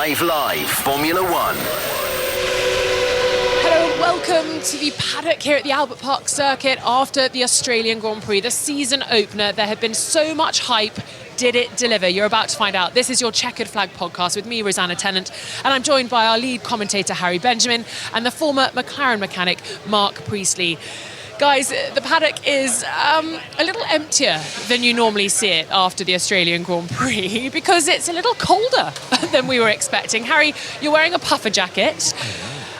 5 Live Formula One. Hello and welcome to the paddock here at the Albert Park circuit after the Australian Grand Prix, the season opener. There had been so much hype. Did it deliver? You're about to find out. This is your Checkered Flag podcast with me, Rosanna Tennant, and I'm joined by our lead commentator, Harry Benjamin, and the former McLaren mechanic, Mark Priestley. Guys, the paddock is a little emptier than you normally see it after the Australian Grand Prix because it's a little colder than we were expecting. Harry, you're wearing a puffer jacket.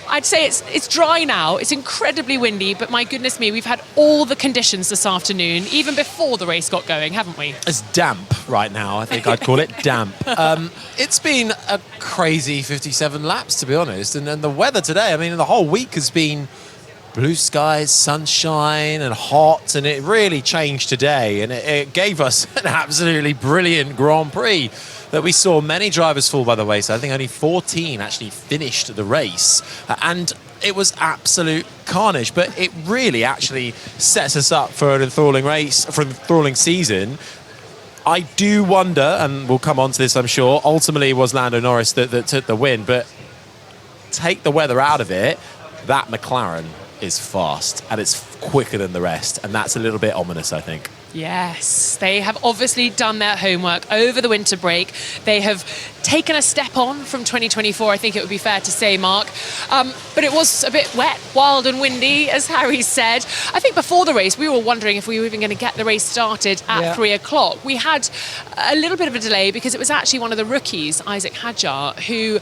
I'd say it's dry now. It's incredibly windy, but my goodness me, we've had all the conditions this afternoon, even before the race got going, haven't we? It's damp right now. I think I'd call it damp. It's been a crazy 57 laps, to be honest. And the weather today, I mean, the whole week has been blue skies, sunshine and hot, and it really changed today. And it gave us an absolutely brilliant Grand Prix that we saw many drivers fall by the wayside. I think only 14 actually finished the race. And it was absolute carnage. But it really actually sets us up for an enthralling race, for an enthralling season. I do wonder, and we'll come on to this, I'm sure, ultimately it was Lando Norris that took the win. But take the weather out of it, that McLaren is fast and it's quicker than the rest, and that's a little bit ominous, I think. Yes, they have obviously done their homework over the winter break. They have taken a step on from 2024, I think it would be fair to say, Mark. But it was a bit wet, wild and windy, as Harry said. I think before the race, we were wondering if we were even going to get the race started at 3 o'clock. We had a little bit of a delay because it was actually one of the rookies, Isaac Hadjar, who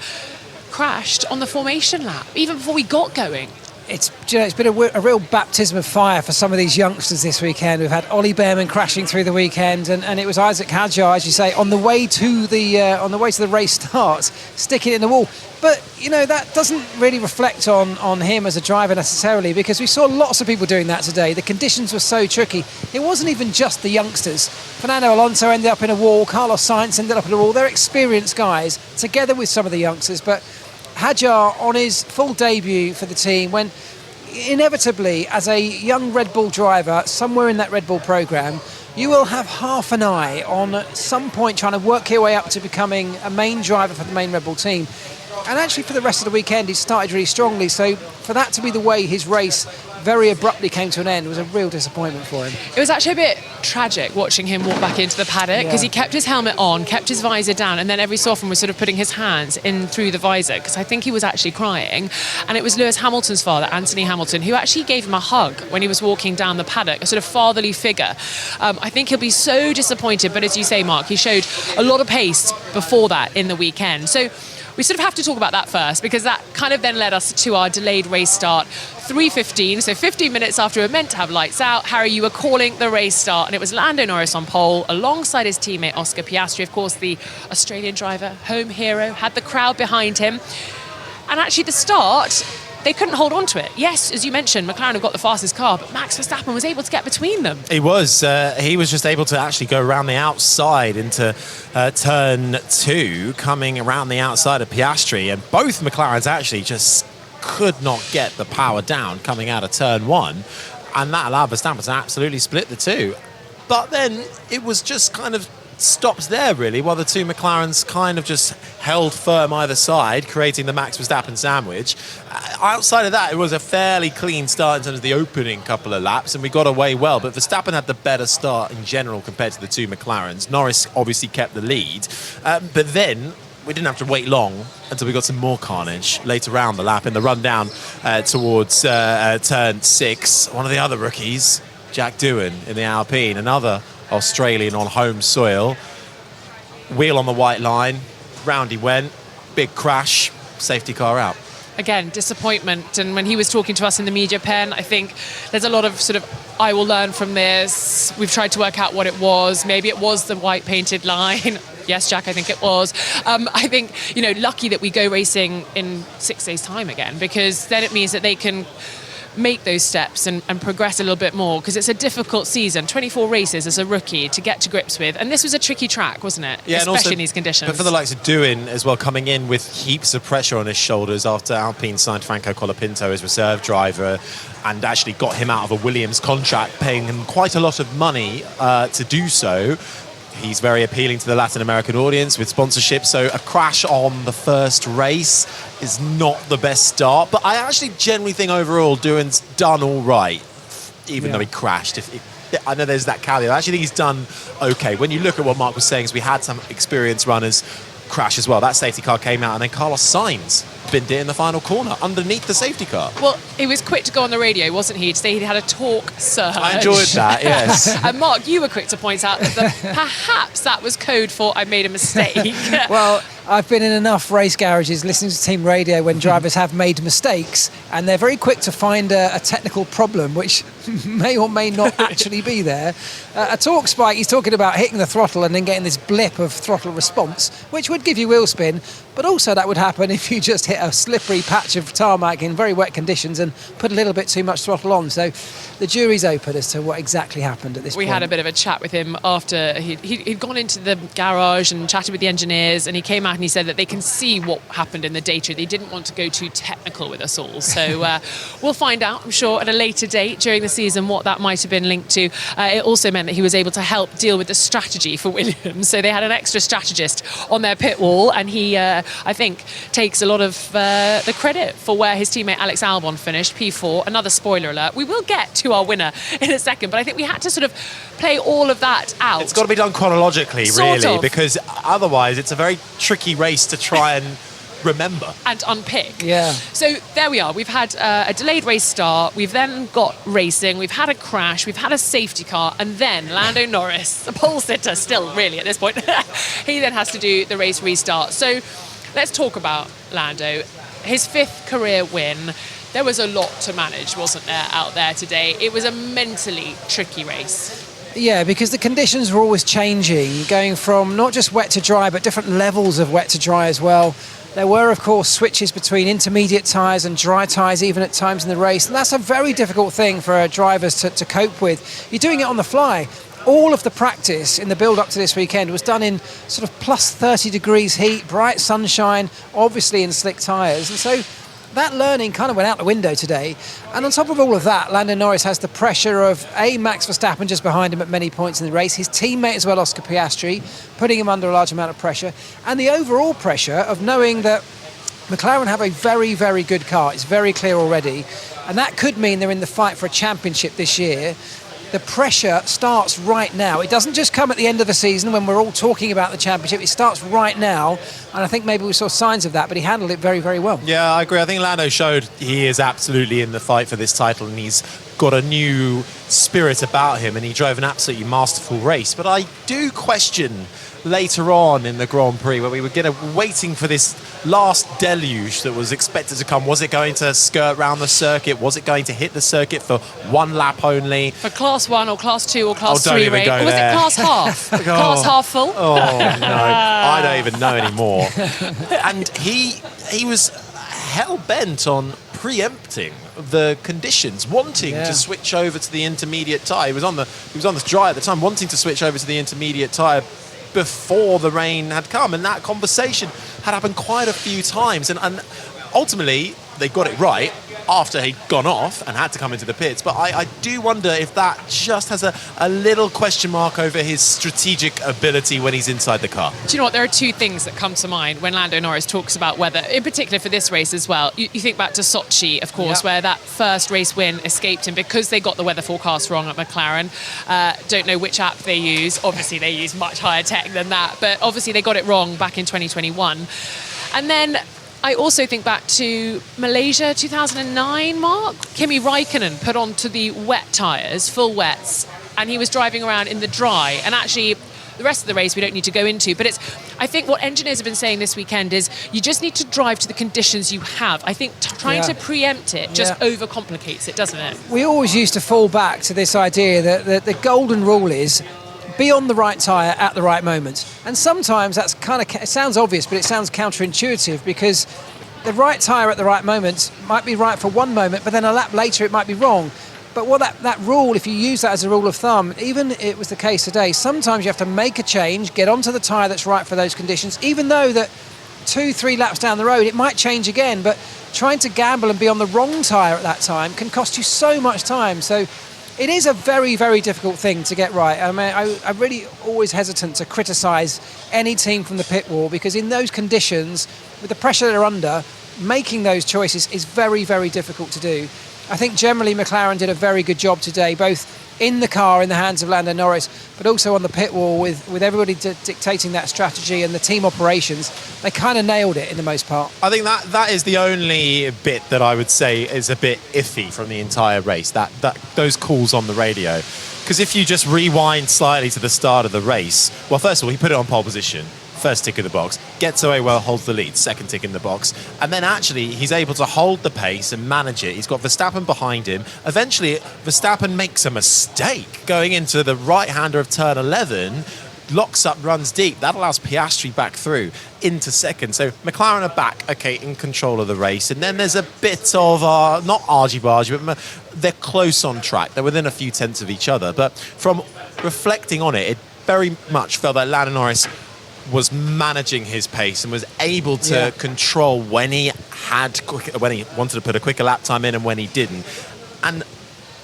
crashed on the formation lap, even before we got going. It's been a real baptism of fire for some of these youngsters this weekend. We've had Ollie Behrman crashing through the weekend, and it was Isaac Hadjar, as you say, on the way to the race start, sticking it in the wall. But you know, that doesn't really reflect on him as a driver necessarily, because we saw lots of people doing that today. The conditions were so tricky. It wasn't even just the youngsters. Fernando Alonso ended up in a wall. Carlos Sainz ended up in a wall. They're experienced guys, together with some of the youngsters, but Hadjar on his full debut for the team, when inevitably as a young Red Bull driver somewhere in that Red Bull programme, you will have half an eye on at some point trying to work your way up to becoming a main driver for the main Red Bull team. And actually for the rest of the weekend he started really strongly, so for that to be the way his race very abruptly came to an end was a real disappointment for him. It was actually a bit tragic watching him walk back into the paddock, because he kept his helmet on, kept his visor down, and then every so often was sort of putting his hands in through the visor, because I think he was actually crying. And it was Lewis Hamilton's father, Anthony Hamilton, who actually gave him a hug when he was walking down the paddock, a sort of fatherly figure. I think he'll be so disappointed, but as you say, Mark, he showed a lot of pace before that in the weekend. So we sort of have to talk about that first, because that kind of then led us to our delayed race start, 3:15, so 15 minutes after we were meant to have lights out. Harry, you were calling the race start, and it was Lando Norris on pole alongside his teammate Oscar Piastri, of course the Australian driver, home hero, had the crowd behind him. And actually the start, they couldn't hold on to it. Yes, as you mentioned, McLaren have got the fastest car, but Max Verstappen was able to get between them. He was just able to actually go around the outside into turn 2, coming around the outside of Piastri, and both McLarens actually just could not get the power down coming out of turn 1, and that allowed Verstappen to absolutely split the two. But then it was just kind of stopped there, really, while the two McLarens kind of just held firm either side, creating the Max Verstappen sandwich. Outside of that, it was a fairly clean start in terms of the opening couple of laps, and we got away well, but Verstappen had the better start in general compared to the two McLarens. Norris obviously kept the lead, but then we didn't have to wait long until we got some more carnage later around the lap in the rundown towards turn 6. One of the other rookies, Jack Doohan in the Alpine, another Australian on home soil, wheel on the white line, round he went, big crash, safety car out. Again, disappointment. And when he was talking to us in the media pen, I think there's a lot of sort of, I will learn from this. We've tried to work out what it was. Maybe it was the white painted line. Yes, Jack, I think it was. I think, lucky that we go racing in 6 days' time again, because then it means that they can make those steps and progress a little bit more, because it's a difficult season, 24 races as a rookie to get to grips with, and this was a tricky track, wasn't it? Yeah, especially also, in these conditions. But for the likes of Doohan as well, coming in with heaps of pressure on his shoulders after Alpine signed Franco Colapinto as reserve driver and actually got him out of a Williams contract, paying him quite a lot of money to do so. He's very appealing to the Latin American audience with sponsorship, so a crash on the first race is not the best start. But I actually generally think overall Doohan's done all right, even though he crashed. I know there's that caveat. I actually think he's done okay. When you look at what Mark was saying, is we had some experienced runners crash as well. That safety car came out, and then Carlos Sainz binned it in the final corner underneath the safety car. Well, he was quick to go on the radio, wasn't he, to say he had a torque surge. I enjoyed that, yes. And Mark, you were quick to point out that perhaps that was code for I made a mistake. Well, I've been in enough race garages listening to team radio when drivers have made mistakes, and they're very quick to find a technical problem which may or may not actually be there. A torque spike, he's talking about hitting the throttle and then getting this blip of throttle response, which would give you wheel spin, but also that would happen if you just hit a slippery patch of tarmac in very wet conditions and put a little bit too much throttle on. So the jury's open as to what exactly happened at this point. We had a bit of a chat with him after he'd gone into the garage and chatted with the engineers, and he came out and he said that they can see what happened in the data. They didn't want to go too technical with us all. So we'll find out, I'm sure, at a later date during the season what that might have been linked to. It also meant that he was able to help deal with the strategy for Williams. So they had an extra strategist on their pit wall, and he, I think, takes a lot of the credit for where his teammate Alex Albon finished, P4. Another spoiler alert. We will get to our winner in a second, but I think we had to sort of play all of that out. It's got to be done chronologically, really, because otherwise it's a very tricky race to try and remember and unpick. Yeah. So there we are. We've had a delayed race start. We've then got racing. We've had a crash. We've had a safety car, and then Lando Norris, the pole sitter, still really at this point. He then has to do the race restart. So let's talk about Lando. His 5th career win. There was a lot to manage, wasn't there, out there today? It was a mentally tricky race. Yeah, because the conditions were always changing, going from not just wet to dry, but different levels of wet to dry as well. There were, of course, switches between intermediate tyres and dry tyres even at times in the race, and that's a very difficult thing for drivers to cope with. You're doing it on the fly. All of the practice in the build-up to this weekend was done in sort of plus 30 degrees heat, bright sunshine, obviously in slick tyres, and so that learning kind of went out the window today. And on top of all of that, Lando Norris has the pressure of Max Verstappen just behind him at many points in the race, his teammate as well, Oscar Piastri, putting him under a large amount of pressure, and the overall pressure of knowing that McLaren have a very, very good car. It's very clear already, and that could mean they're in the fight for a championship this year. The pressure starts right now. It doesn't just come at the end of the season when we're all talking about the championship. It starts right now, and I think maybe we saw signs of that, but he handled it very, very well. Yeah, I agree. I think Lando showed he is absolutely in the fight for this title, and he's got a new spirit about him, and he drove an absolutely masterful race. But I do question later on in the Grand Prix where we were waiting for this last deluge that was expected to come. Was it going to skirt round the circuit? Was it going to hit the circuit for one lap only? For class 1 or class 2 or class 3 race? Or was it class half? Class half full? Oh, no. I don't even know anymore. And he was hell-bent on preempting the conditions, wanting to switch over to the intermediate tyre. He was on the dry at the time, wanting to switch over to the intermediate tyre before the rain had come, and that conversation had happened quite a few times, and ultimately they got it right after he'd gone off and had to come into the pits. But I do wonder if that just has a little question mark over his strategic ability when he's inside the car. Do you know what? There are two things that come to mind when Lando Norris talks about weather, in particular for this race as well. You think back to Sochi, of course, where that first race win escaped him because they got the weather forecast wrong at McLaren. Don't know which app they use. Obviously, they use much higher tech than that, but obviously they got it wrong back in 2021. And then I also think back to Malaysia 2009, Mark. Kimi Raikkonen put onto the wet tyres, full wets, and he was driving around in the dry. And actually, the rest of the race we don't need to go into, but I think what engineers have been saying this weekend is you just need to drive to the conditions you have. I think trying to preempt it just overcomplicates it, doesn't it? We always used to fall back to this idea that the golden rule is be on the right tyre at the right moment. And sometimes that's it sounds obvious, but it sounds counterintuitive, because the right tyre at the right moment might be right for one moment, but then a lap later it might be wrong. But what that rule, if you use that as a rule of thumb, even it was the case today, sometimes you have to make a change, get onto the tyre that's right for those conditions, even though that 2-3 laps down the road it might change again. But trying to gamble and be on the wrong tyre at that time can cost you so much time. So It is a very, very difficult thing to get right. I mean, I'm really always hesitant to criticise any team from the pit wall, because in those conditions, with the pressure they're under, making those choices is very, very difficult to do. I think generally McLaren did a very good job today, both in the car in the hands of Lando Norris, but also on the pit wall with everybody dictating that strategy and the team operations. They kind of nailed it in the most part. I think that is the only bit that I would say is a bit iffy from the entire race, that those calls on the radio. Because if you just rewind slightly to the start of the race, well, first of all, he put it on pole position. First tick in the box, gets away well, holds the lead, second tick in the box, and then actually he's able to hold the pace and manage it. He's got Verstappen behind him. Eventually, Verstappen makes a mistake going into the right-hander of turn 11, locks up, runs deep. That allows Piastri back through into second. So McLaren are back, okay, in control of the race. And then there's a bit of, not argy-bargy, but they're close on track. They're within a few tenths of each other. But from reflecting on it, it very much felt that Lando Norris was managing his pace and was able to control when he wanted to put a quicker lap time in and when he didn't. And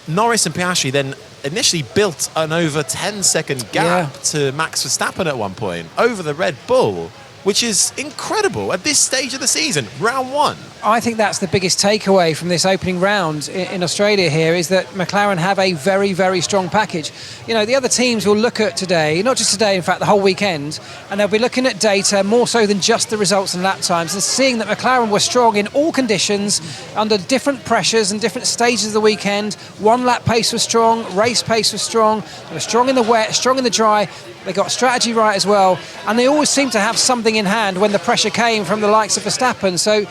Norris and Piastri then initially built an over 10-second gap to Max Verstappen at one point over the Red Bull, which is incredible at this stage of the season, round one. I think that's the biggest takeaway from this opening round in Australia here, is that McLaren have a very, very strong package. You know, the other teams will look at today, not just today, in fact, the whole weekend, and they'll be looking at data more so than just the results and lap times, and seeing that McLaren were strong in all conditions, under different pressures and different stages of the weekend. One lap pace was strong, race pace was strong, they were strong in the wet, strong in the dry. They got strategy right as well, and they always seem to have something in hand when the pressure came from the likes of Verstappen. So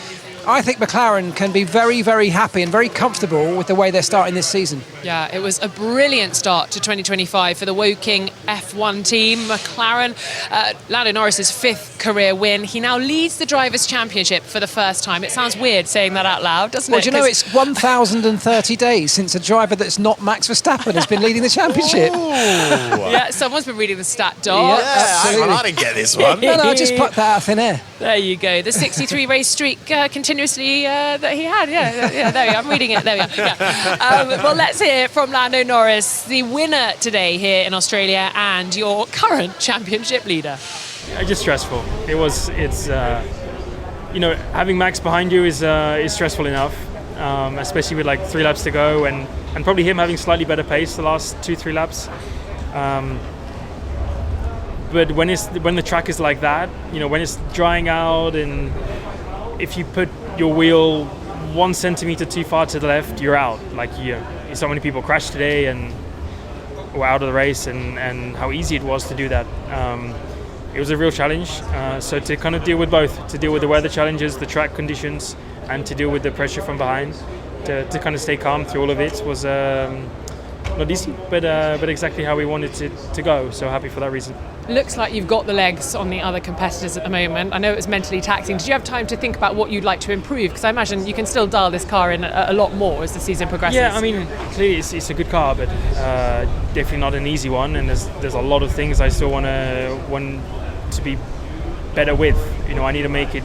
I think McLaren can be very, very happy and very comfortable with the way they're starting this season. Yeah, it was a brilliant start to 2025 for the Woking F1 team. McLaren, Lando Norris's 5th career win. He now leads the Drivers' Championship for the first time. It sounds weird saying that out loud, doesn't it? Well, do you know, it's 1,030 days since a driver that's not Max Verstappen has been leading the championship. Yeah, someone's been reading the stat dot. Yeah, absolutely. I didn't get this one. No, I just plucked that out of thin air. There you go. The 63 race streak continuously that he had. Yeah, there we are. I'm reading it. There we are. Yeah. Well, let's hear from Lando Norris, the winner today here in Australia and your current championship leader. Just stressful. It's having Max behind you is stressful enough, especially with like 3 laps to go and probably him having slightly better pace the last 2-3 laps. But when the track is like that, when it's drying out, and if you put your wheel 1 centimeter too far to the left, you're out. Like so many people crashed today and were out of the race, and how easy it was to do that. It was a real challenge. So to kind of deal with both, to deal with the weather challenges, the track conditions, and to deal with the pressure from behind, to kind of stay calm through all of it was not easy, but exactly how we wanted to go. So happy for that reason. Looks like you've got the legs on the other competitors at the moment. I know it was mentally taxing. Did you have time to think about what you'd like to improve? Because I imagine you can still dial this car in a lot more as the season progresses. Yeah, I mean, clearly it's a good car, but definitely not an easy one. And there's a lot of things I still want to be better with. I need to make it.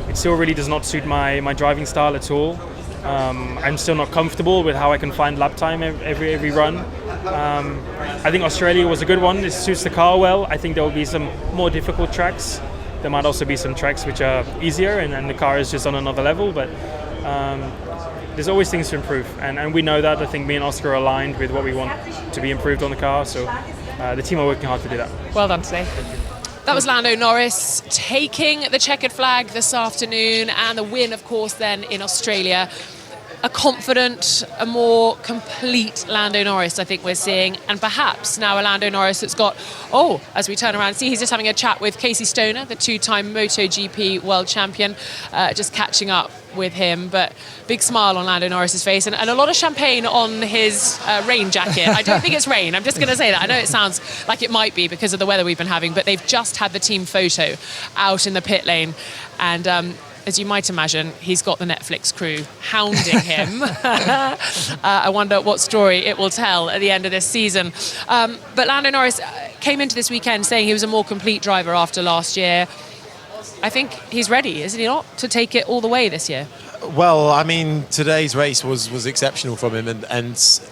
It still really does not suit my driving style at all. I'm still not comfortable with how I can find lap time every run. I think Australia was a good one. It suits the car well. I think there will be some more difficult tracks. There might also be some tracks which are easier and the car is just on another level, but there's always things to improve. And we know that. I think me and Oscar are aligned with what we want to be improved on the car, so the team are working hard to do that. Well done today. That was Lando Norris taking the checkered flag this afternoon, and the win, of course, then in Australia. A confident, a more complete Lando Norris, I think we're seeing, and perhaps now a Lando Norris that's got, as we turn around, see he's just having a chat with Casey Stoner, the 2-time MotoGP world champion, just catching up with him, but big smile on Lando Norris's face and a lot of champagne on his rain jacket. I don't think it's rain, I'm just going to say that. I know it sounds like it might be because of the weather we've been having, but they've just had the team photo out in the pit lane, and as you might imagine, he's got the Netflix crew hounding him. I wonder what story it will tell at the end of this season. But Lando Norris came into this weekend saying he was a more complete driver after last year. I think he's ready, isn't he not, to take it all the way this year? Well, I mean, today's race was exceptional from him, and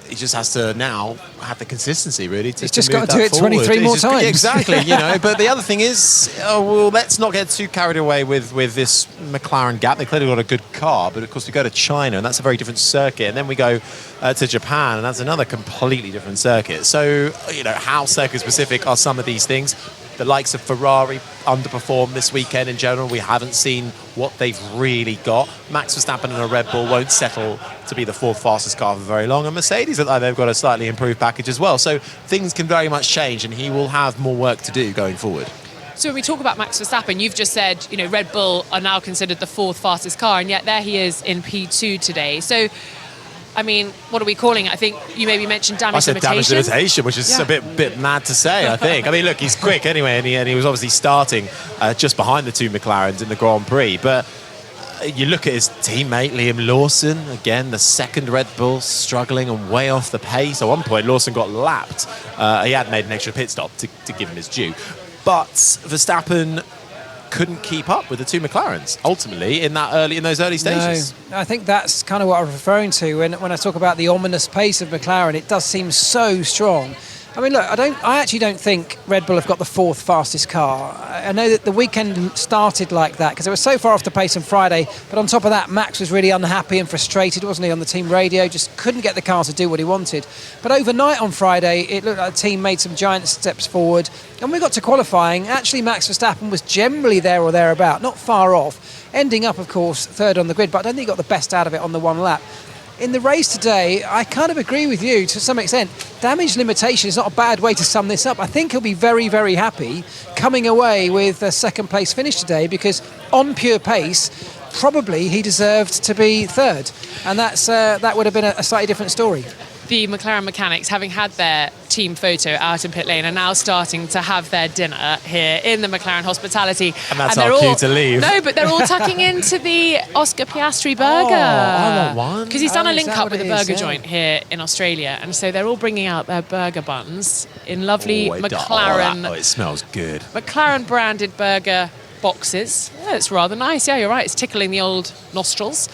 he just has to now have the consistency, really. He's just got to do it 23 more times. Exactly, But the other thing is, let's not get too carried away with this McLaren gap. They clearly got a good car, but of course we go to China, and that's a very different circuit. And then we go to Japan, and that's another completely different circuit. So, how circuit-specific are some of these things? The likes of Ferrari underperformed this weekend in general. We haven't seen what they've really got. Max Verstappen and a Red Bull won't settle to be the fourth fastest car for very long. And Mercedes, they've got a slightly improved package as well. So things can very much change, and he will have more work to do going forward. So when we talk about Max Verstappen, you've just said, Red Bull are now considered the fourth fastest car, and yet there he is in P2 today. So, I mean, what are we calling it? I think you maybe mentioned damage limitation. I said damage limitation, which is a bit mad to say, I think. I mean, look, he's quick anyway, and he was obviously starting just behind the two McLarens in the Grand Prix. But you look at his teammate, Liam Lawson, again, the second Red Bull, struggling and way off the pace. At one point, Lawson got lapped. He had made an extra pit stop to give him his due. But Verstappen couldn't keep up with the two McLarens ultimately in those early stages. No, I think that's kind of what I'm referring to when I talk about the ominous pace of McLaren. It does seem so strong. I mean, look, I actually don't think Red Bull have got the fourth fastest car. I know that the weekend started like that because they were so far off the pace on Friday, but on top of that, Max was really unhappy and frustrated, wasn't he, on the team radio, just couldn't get the car to do what he wanted. But overnight on Friday, it looked like the team made some giant steps forward. And when we got to qualifying, actually Max Verstappen was generally there or thereabout, not far off, ending up, of course, third on the grid, but I don't think he got the best out of it on the one lap. In the race today, I kind of agree with you to some extent. Damage limitation is not a bad way to sum this up. I think he'll be very, very happy coming away with a second place finish today because on pure pace, probably he deserved to be third. And that would have been a slightly different story. The McLaren mechanics, having had their team photo out in pit lane, are now starting to have their dinner here in the McLaren hospitality. And that's our cue to leave. No, but they're all tucking into the Oscar Piastri burger. I want one. Because he's done a link up with a burger joint here in Australia. And so they're all bringing out their burger buns in lovely McLaren. It smells good. McLaren branded burger boxes. Yeah, it's rather nice. Yeah, you're right. It's tickling the old nostrils.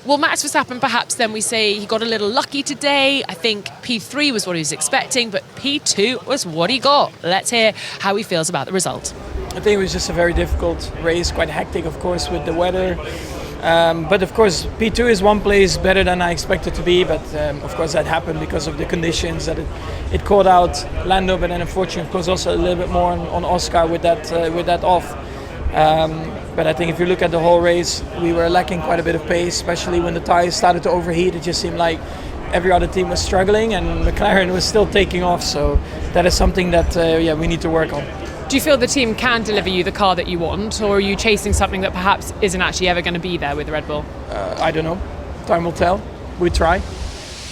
Well, Max Verstappen, perhaps then we say he got a little lucky today. I think P3 was what he was expecting, but P2 was what he got. Let's hear how he feels about the result. I think it was just a very difficult race, quite hectic, of course, with the weather. But of course, P2 is one place better than I expected to be. But of course, that happened because of the conditions that it caught out Lando. But then, unfortunately, of course, also a little bit more on Oscar with that off. But I think if you look at the whole race, we were lacking quite a bit of pace, especially when the tyres started to overheat. It just seemed like every other team was struggling and McLaren was still taking off. So that is something that we need to work on. Do you feel the team can deliver you the car that you want, or are you chasing something that perhaps isn't actually ever going to be there with Red Bull? I don't know. Time will tell. We try.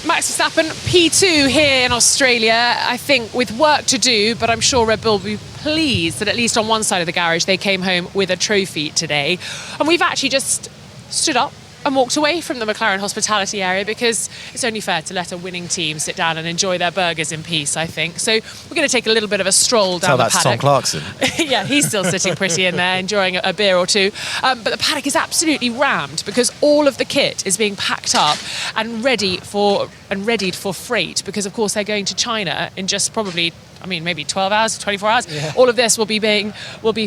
Max Verstappen, P2 here in Australia, I think with work to do, but I'm sure Red Bull will be pleased that at least on one side of the garage they came home with a trophy today. And we've actually just stood up and walked away from the McLaren hospitality area because it's only fair to let a winning team sit down and enjoy their burgers in peace, I think. So we're going to take a little bit of a stroll down the paddock. That's Tom Clarkson. Yeah, he's still sitting pretty in there, enjoying a beer or two. But the paddock is absolutely rammed because all of the kit is being packed up and readied for freight because, of course, they're going to China in just probably, maybe 12 hours, 24 hours. Yeah. All of this will be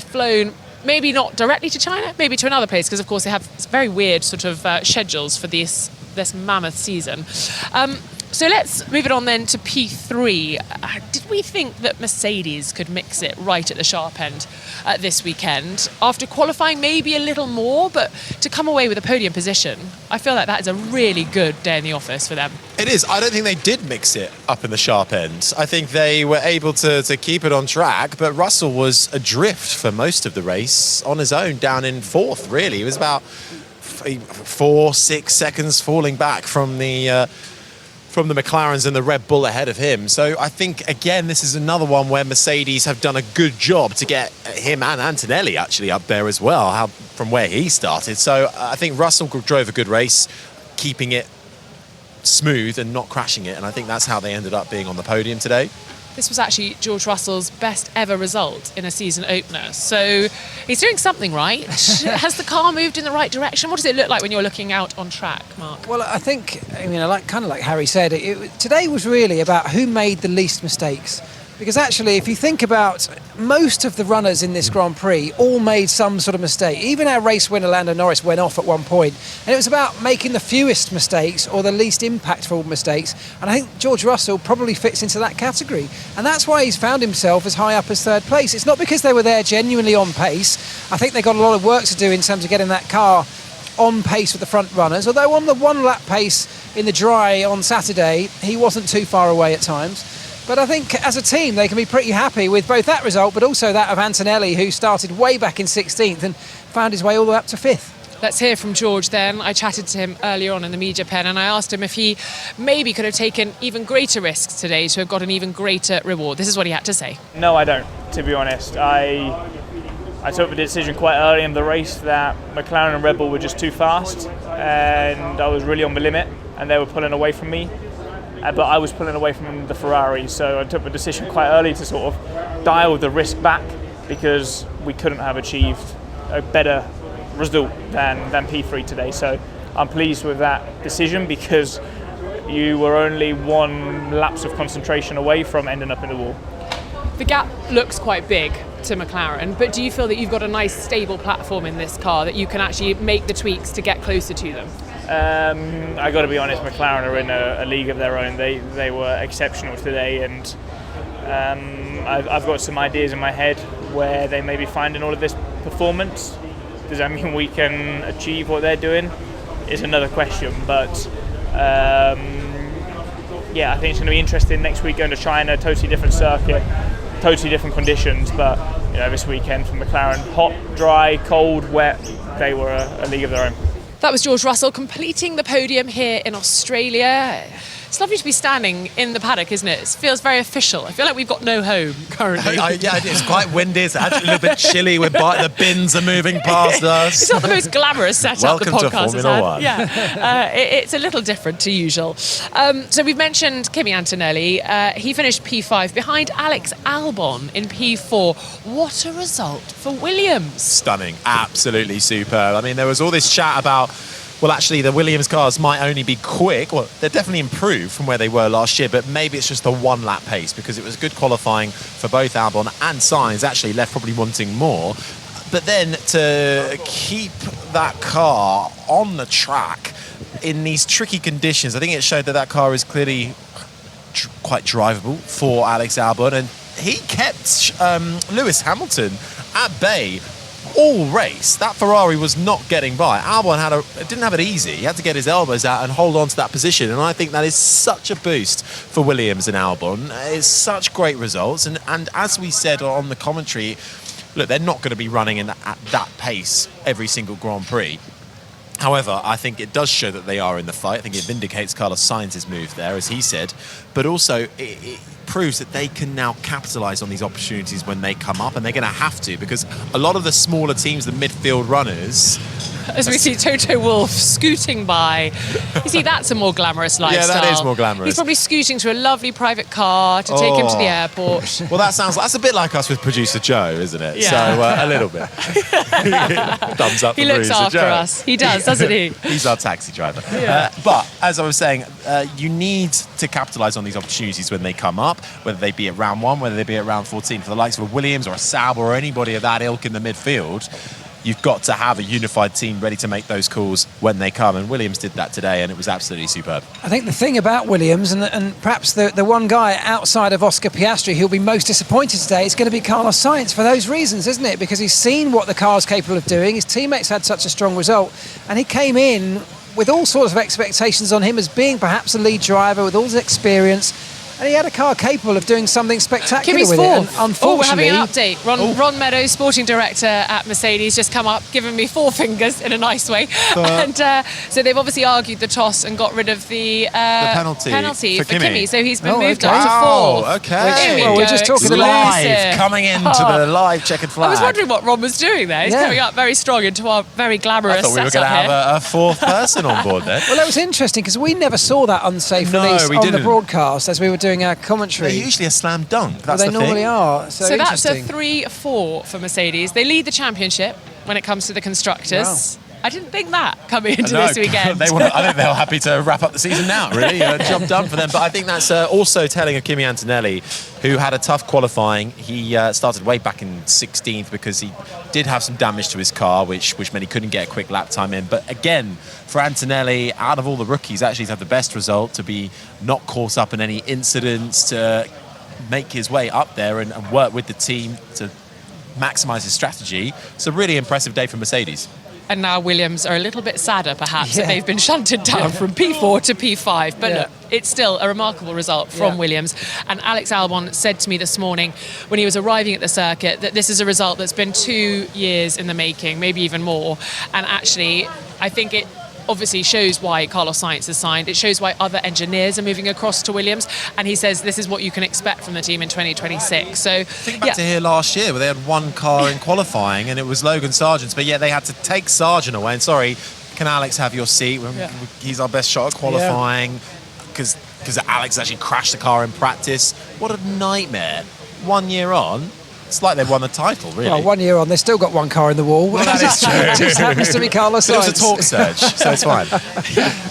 flown. Maybe not directly to China, maybe to another place, because of course they have very weird sort of schedules for this mammoth season. So let's move it on then to P3. Did we think that Mercedes could mix it right at the sharp end this weekend? After qualifying maybe a little more, but to come away with a podium position, I feel like that is a really good day in the office for them. It is. I don't think they did mix it up in the sharp end. I think they were able to keep it on track, but Russell was adrift for most of the race on his own, down in fourth, really. He was about 4-6 seconds falling back from the McLarens and the Red Bull ahead of him. So I think, again, this is another one where Mercedes have done a good job to get him and Antonelli actually up there as well, from where he started. So I think Russell drove a good race, keeping it smooth and not crashing it. And I think that's how they ended up being on the podium today. This was actually George Russell's best ever result in a season opener. So he's doing something right. Has the car moved in the right direction? What does it look like when you're looking out on track, Mark? Well, I think, kind of like Harry said, today was really about who made the least mistakes. Because actually, if you think about most of the runners in this Grand Prix, all made some sort of mistake. Even our race winner, Lando Norris, went off at one point. And it was about making the fewest mistakes or the least impactful mistakes. And I think George Russell probably fits into that category. And that's why he's found himself as high up as third place. It's not because they were there genuinely on pace. I think they got a lot of work to do in terms of getting that car on pace with the front runners. Although on the one lap pace in the dry on Saturday, he wasn't too far away at times. But I think as a team, they can be pretty happy with both that result, but also that of Antonelli, who started way back in 16th and found his way all the way up to 5th. Let's hear from George then. I chatted to him earlier on in the media pen and I asked him if he maybe could have taken even greater risks today to have got an even greater reward. This is what he had to say. No, I don't, to be honest. I took the decision quite early in the race that McLaren and Red Bull were just too fast and I was really on the limit and they were pulling away from me. But I was pulling away from the Ferrari, so I took the decision quite early to sort of dial the risk back because we couldn't have achieved a better result than P3 today. So I'm pleased with that decision because you were only one lapse of concentration away from ending up in the wall. The gap looks quite big to McLaren, but do you feel that you've got a nice stable platform in this car that you can actually make the tweaks to get closer to them? I got to be honest, McLaren are in a league of their own. They were exceptional today, and I've got some ideas in my head where they may be finding all of this performance. Does that mean we can achieve what they're doing? Is another question, but I think it's going to be interesting next week going to China, totally different circuit, totally different conditions, but this weekend for McLaren, hot, dry, cold, wet, they were a league of their own. That was George Russell completing the podium here in Australia. It's lovely to be standing in the paddock, isn't it? It feels very official. I feel like we've got no home currently. Yeah, it's quite windy. It's actually a little bit chilly. The bins are moving past us. It's not the most glamorous setup Welcome the to podcast has Formula had. One. Yeah, it's a little different to usual. So we've mentioned Kimi Antonelli. He finished P5 behind Alex Albon in P4. What a result for Williams. Stunning. Absolutely superb. I mean, there was all this chat about, well, actually, the Williams cars might only be quick. Well, they're definitely improved from where they were last year, but maybe it's just the one-lap pace because it was good qualifying for both Albon and Sainz, actually left probably wanting more. But then to keep that car on the track in these tricky conditions, I think it showed that car is clearly quite drivable for Alex Albon, and he kept Lewis Hamilton at bay all race. That Ferrari was not getting by. Albon didn't have it easy. He had to get his elbows out and hold on to that position, and I think that is such a boost for Williams and Albon. It's such great results, and as we said on the commentary, look, they're not going to be running at that pace every single Grand Prix. However, I think it does show that they are in the fight. I think it vindicates Carlos Sainz's move there, as he said, but also it proves that they can now capitalise on these opportunities when they come up, and they're going to have to, because a lot of the smaller teams, the midfield runners, as we see Toto Wolff scooting by. You see, that's a more glamorous lifestyle. Yeah, that is more glamorous. He's probably scooting to a lovely private car to take him to the airport. Well, that's a bit like us with producer Joe, isn't it? Yeah. So a little bit. Thumbs up for He looks producer after Joe. us. He does, doesn't he? He's our taxi driver. Yeah. But as I was saying, you need to capitalise on these opportunities when they come up, whether they be at round 1, whether they be at round 14. For the likes of a Williams or a Sauber or anybody of that ilk in the midfield, you've got to have a unified team ready to make those calls when they come, and Williams did that today, and it was absolutely superb. I think the thing about Williams, and perhaps the one guy outside of Oscar Piastri who'll be most disappointed today, is going to be Carlos Sainz for those reasons, isn't it? Because he's seen what the car's capable of doing. His teammates had such a strong result, and he came in with all sorts of expectations on him as being perhaps a lead driver with all his experience. And he had a car capable of doing something spectacular Kimi's with fourth. it. And unfortunately, we're having an update. Ron Meadows, sporting director at Mercedes, just come up, giving me 4 fingers in a nice way. And so they've obviously argued the toss and got rid of the penalty for Kimi. So he's been moved up to 4th. Okay. Well, we're just talking live, coming into the live checkered flag. I was wondering what Ron was doing there. He's coming up very strong into our very glamorous I thought we were setup going to here. have a fourth person on board there. well, that was interesting because we never saw that unsafe release on the broadcast as we were doing our commentary. They're usually a slam dunk. That's Well, they the normally thing. are. So that's a interesting. 3-4 for Mercedes. They lead the championship when it comes to the constructors. Wow. I didn't think that coming into No, this weekend. I think they're happy to wrap up the season now, really. Job done for them. But I think that's also telling of Kimi Antonelli, who had a tough qualifying. He started way back in 16th because he did have some damage to his car, which meant he couldn't get a quick lap time in. But again, for Antonelli, out of all the rookies, actually he's had the best result, to be not caught up in any incidents, to make his way up there and work with the team to maximise his strategy. It's a really impressive day for Mercedes. And now Williams are a little bit sadder, perhaps, that they've been shunted down from P4 to P5. But look, it's still a remarkable result from Williams. And Alex Albon said to me this morning when he was arriving at the circuit that this is a result that's been 2 years in the making, maybe even more. And actually, I think it obviously shows why Carlos Sainz has signed. It shows why other engineers are moving across to Williams. And he says this is what you can expect from the team in 2026. So think back to here last year where they had one car in qualifying and it was Logan Sargent's, but yet they had to take Sargent away. And sorry, can Alex have your seat? He's our best shot at qualifying because Alex actually crashed the car in practice. What a nightmare. 1 year on, it's like they've won the title, really. Well, 1 year on, they've still got one car in the wall. Well, that is true. It just happens to be Carlos But Sainz. it was a talk surge, so it's fine.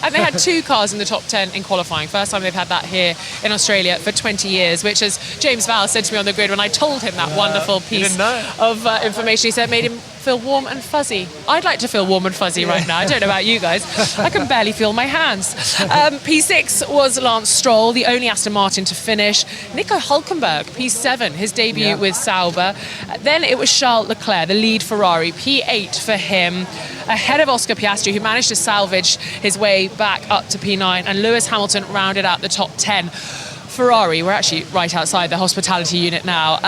And they had 2 cars in the top 10 in qualifying. First time they've had that here in Australia for 20 years, which, as James Vowell said to me on the grid when I told him that wonderful piece of information, he said made him feel warm and fuzzy. I'd like to feel warm and fuzzy right now. I don't know about you guys. I can barely feel my hands. P6 was Lance Stroll, the only Aston Martin to finish. Nico Hülkenberg, P7, his debut with Sauber. Then it was Charles Leclerc, the lead Ferrari, P8 for him, ahead of Oscar Piastri, who managed to salvage his way back up to P9, and Lewis Hamilton rounded out the top 10. Ferrari, we're actually right outside the hospitality unit now.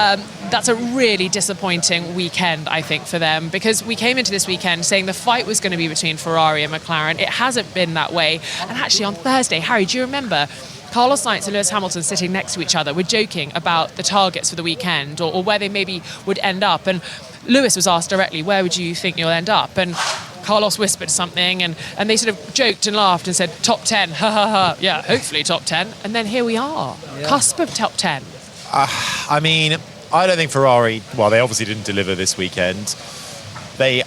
That's a really disappointing weekend, I think, for them, because we came into this weekend saying the fight was going to be between Ferrari and McLaren. It hasn't been that way. And actually on Thursday, Harry, do you remember Carlos Sainz and Lewis Hamilton sitting next to each other were joking about the targets for the weekend or where they maybe would end up? And Lewis was asked directly, where would you think you'll end up? And Carlos whispered something and they sort of joked and laughed and said, top 10, ha ha ha, yeah, hopefully top 10. And then here we are, cusp of top 10. I mean, I don't think Ferrari, well, they obviously didn't deliver this weekend. They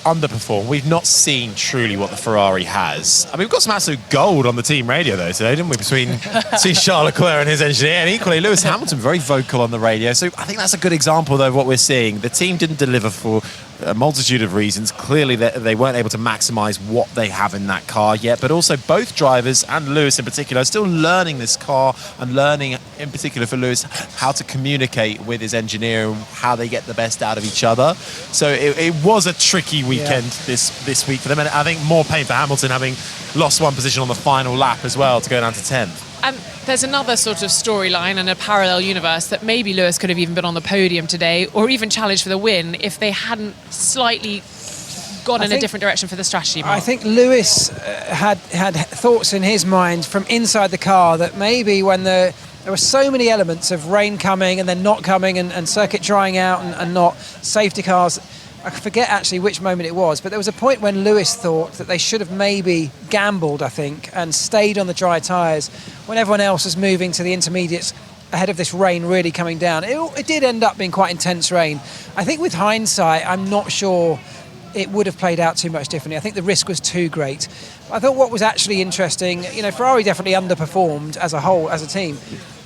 underperformed. We've not seen truly what the Ferrari has. I mean, we've got some absolute gold on the team radio, though, today, didn't we? Between Charles Leclerc and his engineer, and equally Lewis Hamilton, very vocal on the radio. So I think that's a good example, though, of what we're seeing. The team didn't deliver for a multitude of reasons. Clearly, they weren't able to maximise what they have in that car yet, but also both drivers, and Lewis in particular, are still learning this car and learning, in particular for Lewis, how to communicate with his engineer and how they get the best out of each other. So it was a tricky weekend this week for them, and I think more pain for Hamilton, having lost one position on the final lap as well to go down to 10th. And there's another sort of storyline and a parallel universe that maybe Lewis could have even been on the podium today or even challenged for the win if they hadn't slightly gone in a different direction for the strategy. Mark. I think Lewis had thoughts in his mind from inside the car that maybe when there were so many elements of rain coming and then not coming and circuit drying out and not safety cars, I forget actually which moment it was, but there was a point when Lewis thought that they should have maybe gambled, I think, and stayed on the dry tyres when everyone else was moving to the intermediates ahead of this rain really coming down. It did end up being quite intense rain. I think with hindsight, I'm not sure it would have played out too much differently. I think the risk was too great. I thought what was actually interesting, Ferrari definitely underperformed as a whole, as a team.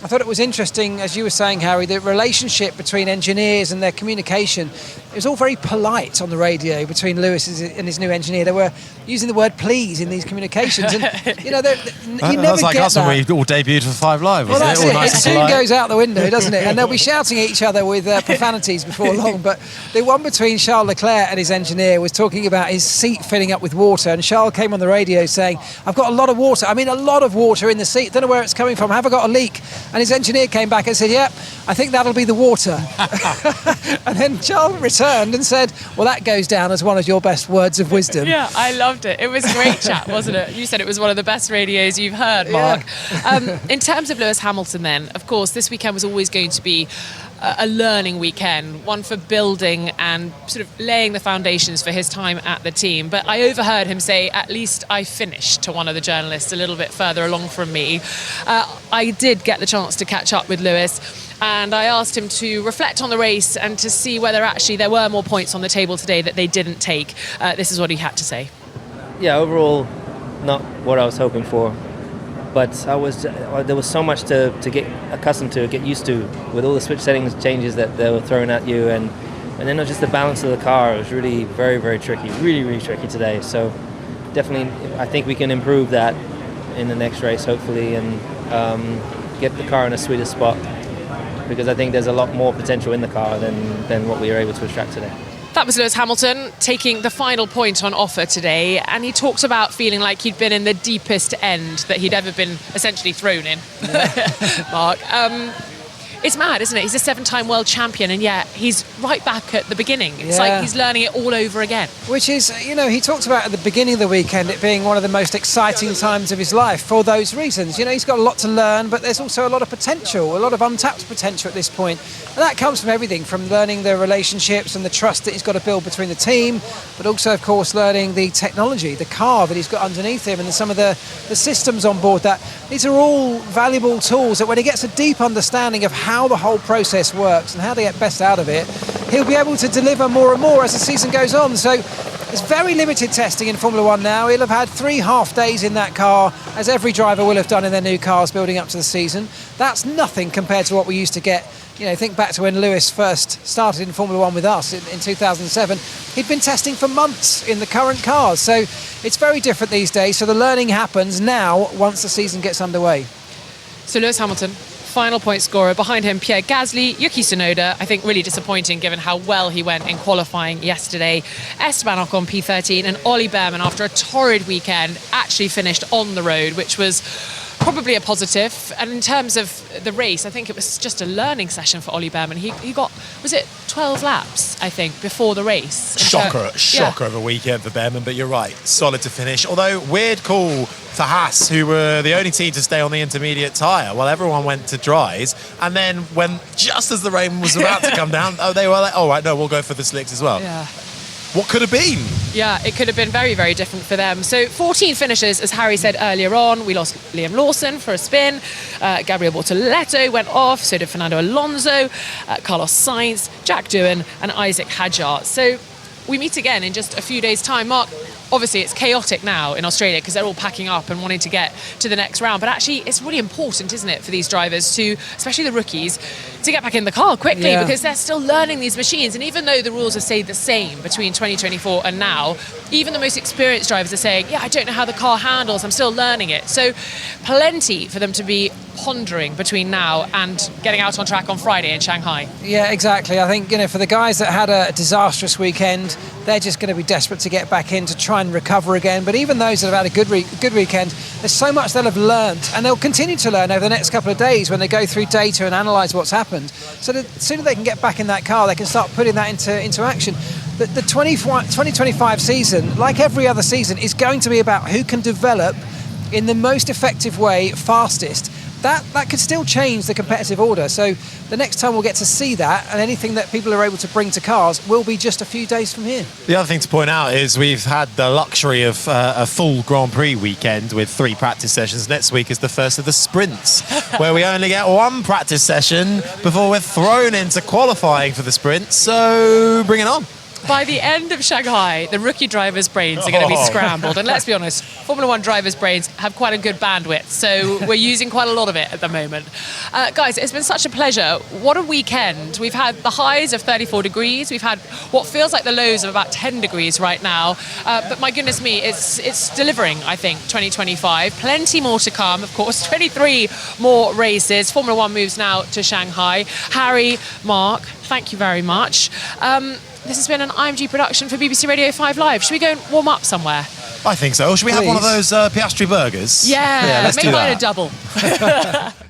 I thought it was interesting, as you were saying, Harry, the relationship between engineers and their communication. It was all very polite on the radio between Lewis and his new engineer. They were using the word please in these communications. And, you never That's like get us that. when we all debuted for 5 Live, Well, wasn't that's it? All it. nice It and soon polite. goes out the window, doesn't it? And they'll be shouting at each other with profanities before long. But the one between Charles Leclerc and his engineer was talking about his seat filling up with water. And Charles came on the radio saying, I've got a lot of water. I mean, a lot of water in the seat. Don't know where it's coming from. Have I got a leak? And his engineer came back and said, yep, I think that'll be the water. And then Charles returned and said, well, that goes down as one of your best words of wisdom. Yeah, I loved it. It was a great chat, wasn't it? You said it was one of the best radios you've heard, Mark. In terms of Lewis Hamilton then, of course, this weekend was always going to be a learning weekend, one for building and sort of laying the foundations for his time at the team. But I overheard him say, at least I finished, to one of the journalists a little bit further along from me. I did get the chance to catch up with Lewis, and I asked him to reflect on the race and to see whether actually there were more points on the table today that they didn't take. This is what he had to say. Yeah, overall, not what I was hoping for. But there was so much to get accustomed to, get used to, with all the switch settings changes that they were throwing at you, and then just the balance of the car. It was really very, very tricky, really tricky today. So definitely, I think we can improve that in the next race, hopefully, and get the car in a sweeter spot, because I think there's a lot more potential in the car than what we were able to extract today. That was Lewis Hamilton taking the final point on offer today, and he talked about feeling like he'd been in the deepest end that he'd ever been essentially thrown in. Mark, it's mad, isn't it? He's a 7-time world champion, and yet he's right back at the beginning. It's like he's learning it all over again. Which is, he talked about at the beginning of the weekend it being one of the most exciting times of his life for those reasons. He's got a lot to learn, but there's also a lot of potential, a lot of untapped potential at this point. And that comes from everything, from learning the relationships and the trust that he's got to build between the team, but also, of course, learning the technology, the car that he's got underneath him, and some of the systems on board. These are all valuable tools that when he gets a deep understanding of how the whole process works and how to get best out of it, he'll be able to deliver more and more as the season goes on. So there's very limited testing in Formula One now. He'll have had 3 half days in that car, as every driver will have done in their new cars building up to the season. That's nothing compared to what we used to get. Think back to when Lewis first started in Formula One with us in 2007. He'd been testing for months in the current cars. So it's very different these days. So the learning happens now once the season gets underway. So Lewis Hamilton, final point scorer. Behind him, Pierre Gasly, Yuki Tsunoda. I think really disappointing given how well he went in qualifying yesterday. Esteban Ocon P13, and Ollie Behrman, after a torrid weekend, actually finished on the road, which was probably a positive. And in terms of the race, I think it was just a learning session for Ollie Behrman. He got, was it 12 laps, I think, before the race? Shocker of a weekend for Behrman, but you're right, solid to finish. Although, weird call for Haas, who were the only team to stay on the intermediate tyre while everyone went to dries. And then when, just as the rain was about to come down, they were like, all right, no, we'll go for the slicks as well. Yeah. What could have been? Yeah, it could have been very, very different for them. So 14 finishes, as Harry said earlier on. We lost Liam Lawson for a spin. Gabriel Bortoleto went off. So did Fernando Alonso, Carlos Sainz, Jack Doohan and Isaac Hadjar. So we meet again in just a few days' time. Mark, obviously it's chaotic now in Australia because they're all packing up and wanting to get to the next round. But actually, it's really important, isn't it, for these drivers to, especially the rookies, to get back in the car quickly because they're still learning these machines. And even though the rules have stayed the same between 2024 and now, even the most experienced drivers are saying, I don't know how the car handles, I'm still learning it. So plenty for them to be pondering between now and getting out on track on Friday in Shanghai. Yeah, exactly. I think, for the guys that had a disastrous weekend, they're just going to be desperate to get back in to try and recover again. But even those that have had a good weekend, there's so much they'll have learned, and they'll continue to learn over the next couple of days when they go through data and analyse what's happened. So that as soon as they can get back in that car, they can start putting that into action. The 2025 season, like every other season, is going to be about who can develop in the most effective way fastest. That could still change the competitive order. So the next time we'll get to see that, and anything that people are able to bring to cars will be just a few days from here. The other thing to point out is we've had the luxury of a full Grand Prix weekend with 3 practice sessions. Next week is the first of the sprints, where we only get 1 practice session before we're thrown into qualifying for the sprint. So bring it on. By the end of Shanghai, the rookie drivers' brains are going to be scrambled. And let's be honest, Formula One drivers' brains have quite a good bandwidth, so we're using quite a lot of it at the moment. Guys, it's been such a pleasure. What a weekend. We've had the highs of 34 degrees. We've had what feels like the lows of about 10 degrees right now. But my goodness me, it's delivering, I think, 2025. Plenty more to come, of course. 23 more races. Formula One moves now to Shanghai. Harry, Mark, thank you very much. This has been an IMG production for BBC Radio 5 Live. Should we go and warm up somewhere? I think so. Should we have one of those Piastri burgers? Yeah, let's make do mine that. a double.